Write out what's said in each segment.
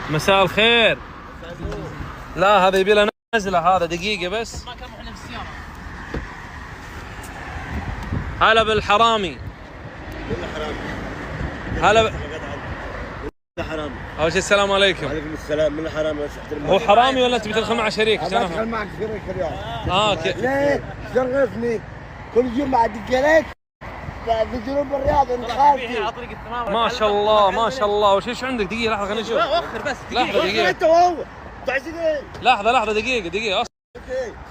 مساء الخير. لا هذا يبي له نزله، هذا دقيقة بس. ما كان احنا في السيارة. هلا بالحرامي. هلا حرامي. اول شيء السلام عليكم. وعليكم السلام. من الحرامي؟ هو حرامي ولا انت بتدخل مع شريك؟ ادخل معك شريك اليوم. ليه؟ شرفني كل يوم ادق عليك في جنوب الرياض انت خالتي. ما شاء الله ما شاء الله. وش عندك؟ دقيقة لحظة خلينا نشوف. وخر بس لحظة دقيقة. انت وهو عايزين ايه؟ لحظة دقيقة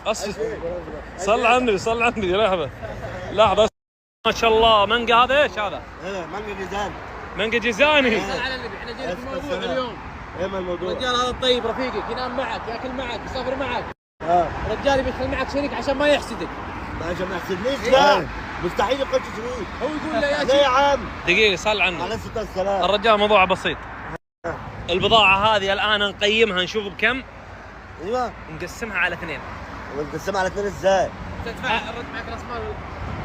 اصل صل على النبي صل على النبي. لحظة ما شاء الله. منقى هذا ايش هذا؟ ايه منقى جيزان. منقى جيزاني. صل على النبي. احنا جايين في موضوع اليوم. ايه ما الموضوع؟ الرجال هذا الطيب رفيقك ينام معك ياكل معك يسافر معك. الرجال يدخل معك شريك عشان ما يحسدك. عشان ما يحسدنيش؟ لا مستحيل يخش شريك. هو يقول له يا ليه يا عم؟ دقيقة صل على النبي. عليه الصلاة والسلام. الرجال موضوعه بسيط. البضاعة هذه الآن نقيمها نشوف بكم. ايوه نقسمها على 2. ونقسمها على 2 ازاي؟ تدفع الرد معك راس مال.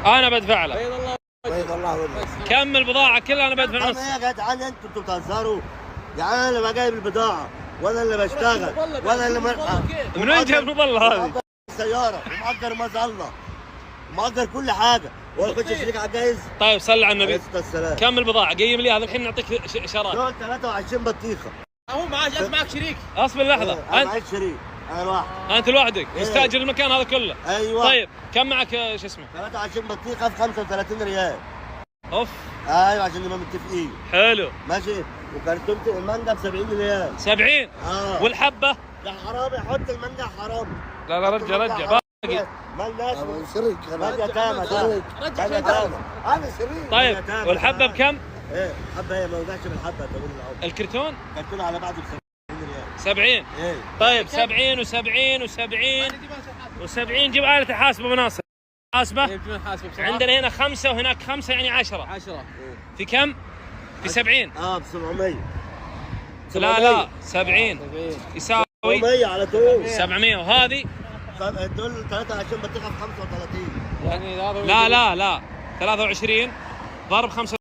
أنا بدفع له. بيض الله بيض الله وجهك. كم البضاعة كلها أنا بدفع نص. انا يا جدعان انتوا بتهزروا. يعني انا اللي بجيب البضاعة وانا اللي بشتغل وانا اللي من وين جايب مظلة هذه؟ مأجر السيارة ومأجر مظلة ومأجر كل حاجة. هو يخش شريك على الجايز؟ طيب صل على النبي. عليه الصلاة والسلام. كم البضاعة؟ قيم لي هذا الحين نعطيك إشارات. دول 23 بطيخة. هو معك شريك. اصبر لحظة. انا معي شريك. انا لوحدي. أنت لوحدك مستأجر المكان هذا كله. ايوه. طيب كم معك شو اسمه؟ 23 بطيخة ب 35 ريال. اوف. ايوه عشان نبقى متفقين. حلو. ماشي. وكرتونة المانجا ب 70 ريال. 70. والحبة؟ يا حرامي حط المانجا حرامي. لا رجع باقي. مالناش شريك. مانجا تامة شريك. مانجا تامة. انا شريك. طيب والحبة بكم؟ ايه حبة هي ما وقعش بالحبة طويل العمر. الكرتون؟ كرتون على بعضه ب 70 ريال. 70. ايه. طيب 70 و70 و70 و70. جيب آلة الحاسبة مناصر. حاسبة؟ عندنا هنا 5 وهناك 5 يعني 10. في كم؟ في 70. ب 700. لا 70 يساوي 700 على طول. 700. وهذه؟ دول 23 بطيخة ب 35. لا 23 ضرب 5.